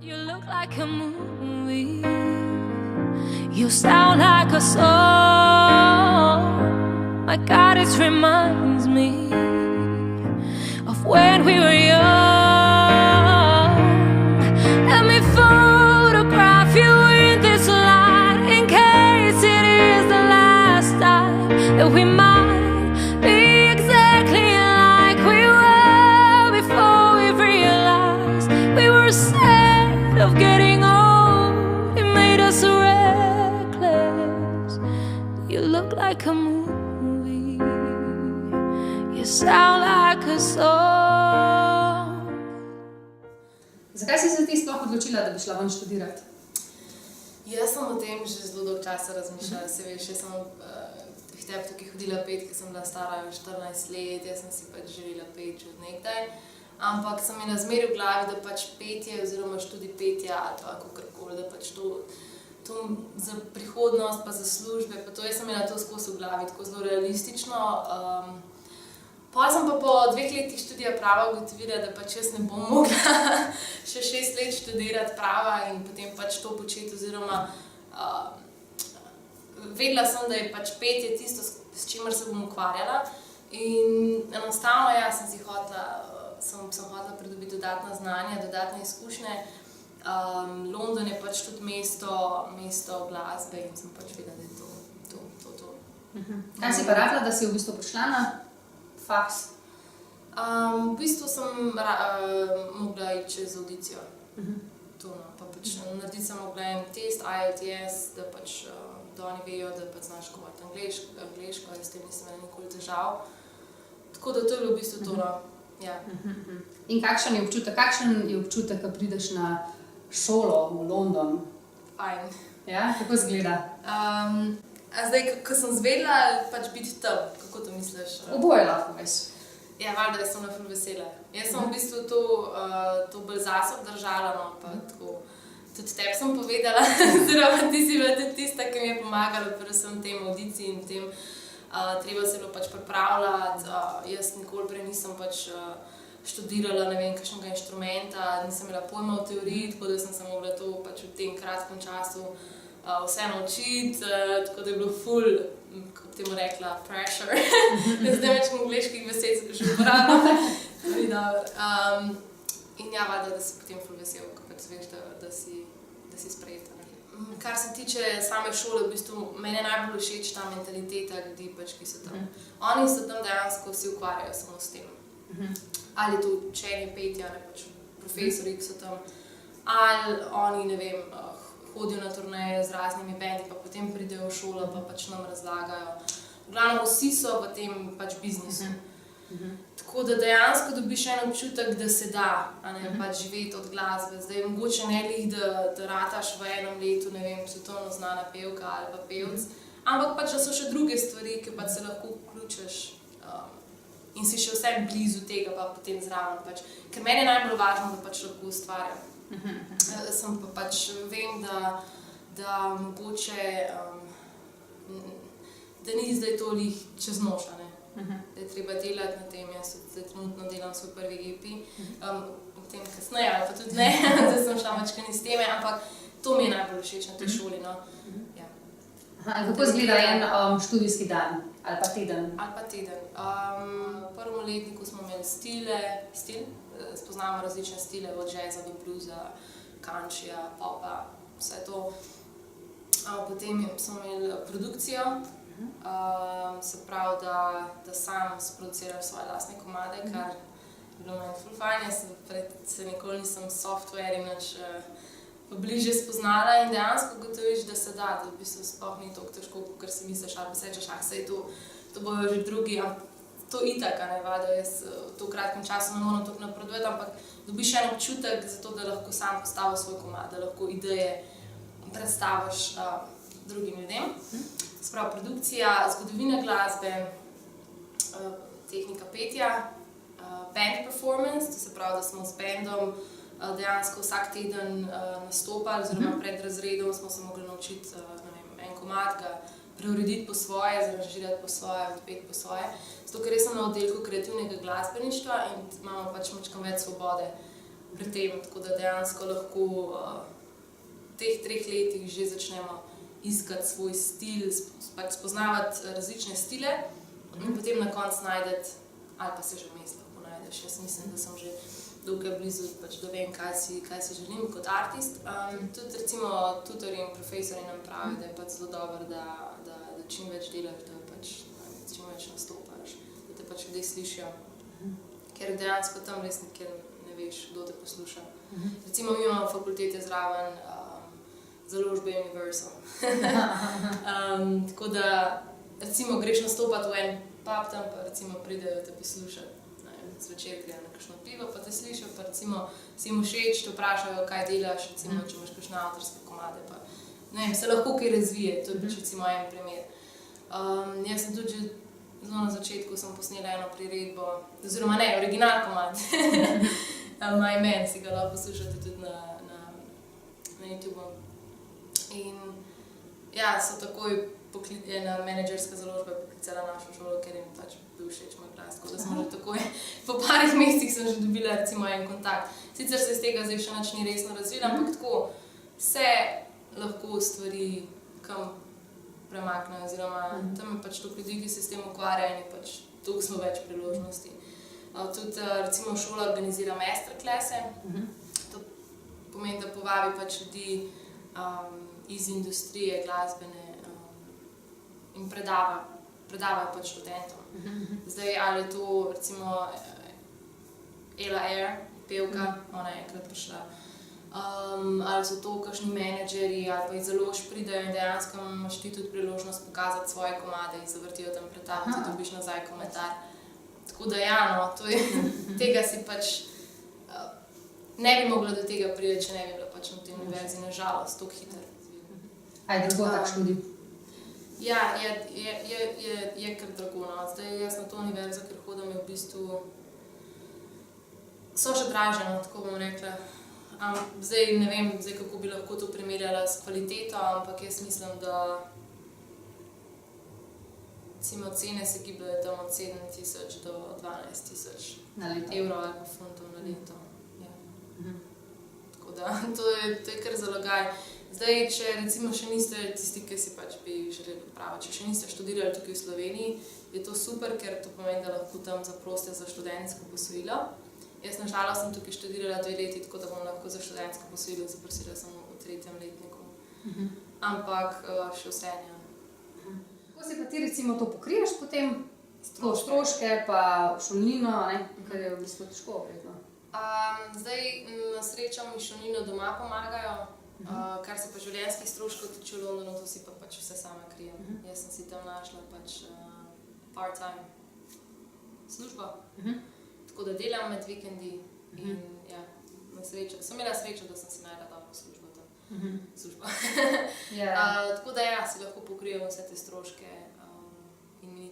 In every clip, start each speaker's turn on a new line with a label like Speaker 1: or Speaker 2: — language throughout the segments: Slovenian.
Speaker 1: You look like a movie. You sound like a song. My God, it reminds me of when we were young. Let me photograph you in this light, in case it is the last time that we might be exactly like we were before we realized we were sad of getting old. It made us reckless. You look like a movie. You sound like a song.
Speaker 2: Zakaj si se ti sploh odločila, da bi šla ven študirati?
Speaker 3: Jaz sem o tem že zelo dolgo časa razmišljala. Se veš, jaz sem v tebi tukaj hodila pet, ker sem bila stara 14 let, jaz sem si pač želela pet že od nekdaj. Ampak sem imela zmeraj v glavi, da pač petje oziroma študij petja ali pa kakorkoli, da pač to za prihodnost pa za službe, pa to jaz sem imela to skozi v glavi, tako zelo realistično. Potem sem pa po 2 letih študija prava ugotovila, da pač jaz ne bom mogla še 6 let študirati prava in potem pač to početi oziroma vedela sem, da je pač petje tisto, s čimer se bom ukvarjala in enostavno sem hotela pridobiti dodatna znanja, dodatne izkušnje. London je pač tudi mesto glasbe in sem pač vedela, da je to.
Speaker 2: Kaj si pa rabila, da si v bistvu prišla na faks?
Speaker 3: V bistvu sem mogla iti čez audicijo. To, no. Pa pač narediti sem mogla en test, IELTS, da pač da oni vejo, da pač znaš govoriti angleško, jaz s tem nisem imela nikoli težav. Tako da to je bilo v bistvu to, no. Ja.
Speaker 2: In kakšen je občutek, ko prideš na šolo v London?
Speaker 3: Fajn.
Speaker 2: Ja, kako izgleda?
Speaker 3: Zdaj, ko sem zvedela pač biti tam, kako to misliš?
Speaker 2: Oboje lahko veš.
Speaker 3: Ja, valjda, jaz sem na ful vesela. Jaz sem v bistvu to bolj zase obdržala, no, pa tako. Tudi tebi sem povedala, oziroma ti si bila tudi tista, ki mi je pomagala, predvsem tem audiciji in tem. Treba se bilo pač pripravljati, jaz nikoli prej nisem pač študirala, ne vem, kakšnega inštrumenta, nisem imela pojma v teoriji, tako da sem se mogla to pač v tem kratkem času vse naučiti, tako da je bilo ful, kako bi temu rekla, pressure. Zdaj več angleških besed že uporabljam. To ni dobro. In ja, valjda, da si potem ful vesel, ko pač veš, da si sprejeta. Kar se tiče same šole, v bistvu meni je najbolj všeč ta mentaliteta ljudi, pač, ki so tam. Oni so tam dejansko vsi ukvarjajo samo s tem. Ali to učenje petja, ne pač profesori, ki so tam, ali oni, ne vem, hodijo na turneje z raznimi bendi, pa potem pridejo v šolo, pa pač nam razlagajo. V glavnem, vsi so v tem pač biznisu. Tako da dejansko dobiš en občutek, da se da, pač živeti od glasbe. Zdaj, mogoče ne lih, da rataš v enem letu, ne vem, svetovno znana pevka ali pa pevc, ampak pač da so še druge stvari, ki pač se lahko vključiš in si še vsem blizu tega, pa potem zraven pač. Ker meni je najbolj važno, da pač lahko ustvarjam. Sem pa pač vem, da mogoče, da ni zdaj to lih čez noč, da je treba delati na tem. Jaz trenutno delam svoj prvi EP, o tem kasneje, ali pa tudi ne, da sem šla mačkani s teme, ampak to mi je najbolj všeč na tej šoli, no. Ja.
Speaker 2: Kako izgleda en študijski dan ali pa teden?
Speaker 3: Ali pa teden. V prvem letniku smo imeli stil, spoznamo različne stile, od jazza do bluesa, countryja, popa, vse to. Potem smo imeli produkcijo, se pravi, da sam sproduciraš svoje lastne komade, kar je bilo meni ful fajn. Jaz se nikoli nisem software in nič bližje spoznala in dejansko ugotoviš, da se da, da v bistvu sploh ni toliko težko, kot si misliš, ali pa sečeš, saj to bojo že drugi, to itak, valjda, jaz v to kratkem času ne moram toliko napredovati, ampak dobiš en občutek za to, da lahko sam postaviš svoj komad, da lahko ideje predstaviš drugim ljudem. Sprav produkcija, zgodovina glasbe, tehnika petja, band performance, to se pravi, da smo z bandom dejansko vsak teden nastopali, oziroma pred razredom smo se mogli naučiti en komad, ga preurediti po svoje, zaranžirati po svoje, odpeti po svoje. Zato, ker sem na oddelku kreativnega glasbeništva in imamo pač malo več svobode v pri tem, tako da dejansko lahko v teh 3 letih že začnemo iskati svoj stil, pač spoznavati različne stile in potem na koncu najdeti, ali pa se že vmes lahko najdeš. Jaz mislim, da sem že dokaj blizu, pač da vem, kaj si želim kot artist. Tudi recimo tutorji in profesori nam pravijo, da je pač zelo dobro, da čim več delaš, da pač čim več nastopaš, da te pač ljudje slišijo. Ker dejansko tam res nikjer ne veš, kdo te posluša. Recimo mi imamo fakultete zraven založbe Universal. Tako da recimo greš nastopati v en pub, tam pa recimo pridejo te poslušati. Zvečer grejo na kakšno pivo, pa te slišijo, pa recimo si jim všeč, te vprašajo, kaj delaš, recimo, če imaš kakšne avtorske komade, pa ne vem, se lahko kaj razvije, to je pač recimo en primer. Jaz sem tudi že zelo na začetku sem posnela eno priredbo, oziroma ne, original komad, My Man, si ga lahko poslušate tudi na YouTube. In ja, so takoj ena menedžerska založba poklicala našo šolo, ker jim pač bil všeč moj glas, tako da smo že takoj, po parih mesecih sem že dobila recimo en kontakt. Sicer se iz tega zdaj še nič ni resno razvila, ampak tako se lahko stvari kam premaknejo, oziroma tam je pač toliko ljudi, ki se s tem ukvarjajo in pač toliko smo več priložnosti. Tudi recimo šola organizira masterclasse, to pomeni, da povabi pač ljudi iz industrije glasbene in predavajo pač študentom. Zdaj, ali je to recimo Ella Eyre, pevka, ona je enkrat prišla, ali so to kakšni menedžeri, ali pa iz založb pridejo in dejansko imaš ti tudi priložnost pokazati svoje komade in zavrtijo tam predavo, ti dobiš nazaj komentar. Tako da ja, no, to je, tega si pač ne bi mogla do tega priti, če ne bi bila pač na tej univerzi, na žalost, tako hitro.
Speaker 2: A je drago tak študij?
Speaker 3: Ja, je kar drago, no. Zdaj jaz na to univerzo, ker hodim, je v bistvu so še dražje, no, tako bom rekla. Zdaj ne vem, kako bi lahko to primerjala s kvaliteto, ampak jaz mislim, da recimo cene se gibljajo tam od 7.000 do 12.000 evrov ali pa funtov na leto. Ja. Tako da to je kar zalogaj. Zdaj, če recimo še niste tisti, ki si pač bi želeli praviti, če še niste študirali tukaj v Sloveniji, je to super, ker to pomeni, da lahko tam zaprosite za študentsko posojilo. Jaz na žalost sem tukaj študirala 2 leti, tako da bom lahko za študentsko posojilo zaprosila samo v 3. letniku. Ampak še vseeno.
Speaker 2: Kako si pa ti recimo to pokriješ potem? Stroške pa šolnino, kar je v bistvu težko verjetno.
Speaker 3: Zdaj na srečo mi šolnino doma pomagajo. Kar se pa življenjskih stroškov tiče v Londonu, to si pa pač vse sama krijem. Jaz sem si tam našla pač part-time službo, tako da delam med vikendi in ja, na srečo. Sem imela srečo, da sem si našla dobro službo tam. Tako da ja, si lahko pokrijem vse te stroške in mi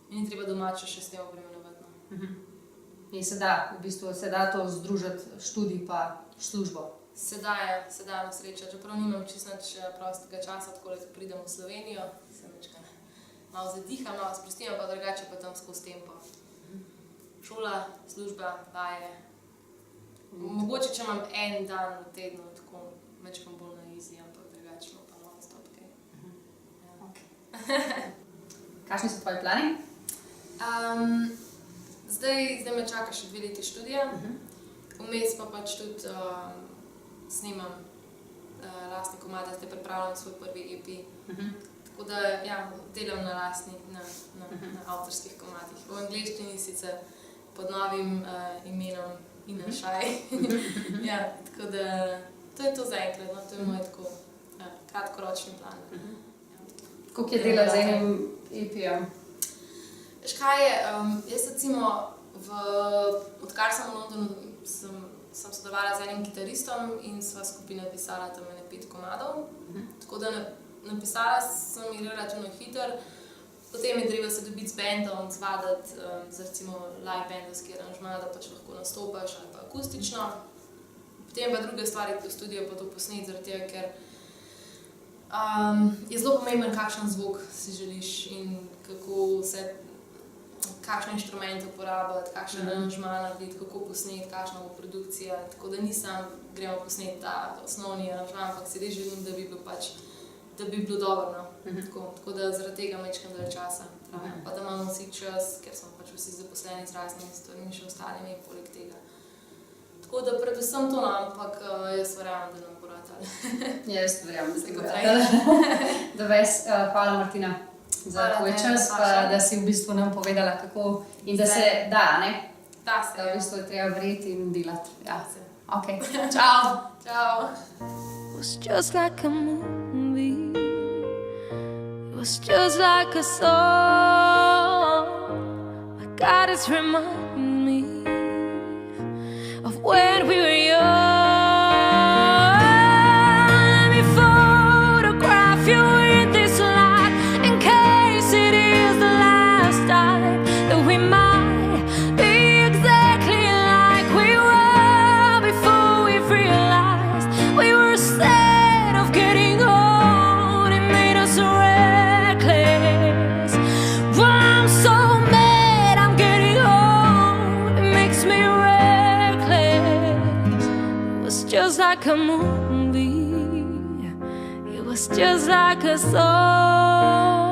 Speaker 3: ni treba domače še s tem obremenjevati.
Speaker 2: In se da, v bistvu se da to združiti študij pa službo.
Speaker 3: Se da na srečo, čeprav nimam čisto nič prostega časa, tako da pridem v Slovenijo, se malo zadiham, malo sprostim, pa drugače pa tam skozi tempo. Šola, služba, vaje. Mogoče, če imam en dan v tednu, tako večkrat bolj na easy, ampak drugače pa non-stop kaj.
Speaker 2: Kakšni so tvoji plani?
Speaker 3: Zdaj me čaka še 2 leti študija, vmes pa pač tudi snimam lastne komade, zdaj pripravljam svoj prvi EP. Tako da ja, delam na avtorskih komadih. V angleščini sicer pod novim imenom Ina Šaj. Ja, tako da to je to zaenkrat, no, to je moj tako kratkoročni plan.
Speaker 2: Koliko je dela z enim EP-jem?
Speaker 3: Veš kaj je, jaz recimo, odkar sem v Londonu, sem sodelovala z enim kitaristom in sva skupaj napisala tam 5 komadov. Tako da napisala sem jih relativno hitro, potem je treba se dobiti z bandom, zvaditi za recimo live bandovski aranžma, da pač lahko nastopaš ali pa akustično. Potem pa druge stvari v studiu pa to posneti, zaradi tega, ker je zelo pomemben, kakšen zvok si želiš in kako se kakšen inštrument uporabiti, kakšen aranžma narediti, kako posneti, kakšna bo produkcija. Tako da nisem gremo posneti ta osnovni aranžma, ampak si res želim, da bi bil da bi bilo dobro. No? Tako da zaradi tega mečkam dalj časa. Pa da imamo vsi čas, ker smo pač vsi zaposleni z raznimi stvarmi, še ostalimi poleg tega. Tako da predvsem to, ampak jaz verjamem, da nam bo ratalo.
Speaker 2: Jaz verjamem, da se bo ratalo. Hvala Martina za tvoj čas, pa da si v bistvu nam povedala, kako in da se da, ne?
Speaker 3: Da se,
Speaker 2: da v bistvu je treba verjeti in delati. Ja. Ok,
Speaker 3: čau! Čau!
Speaker 1: It was just like a movie. It was just like a song. My God, it's reminding me of when we were young. Let me photograph you in this light, in case it is the last time that we might be exactly like we were before we realized we were scared of getting old. It made us reckless. I'm so mad I'm getting old. It makes me reckless. It was just like a movie. It was just like a song.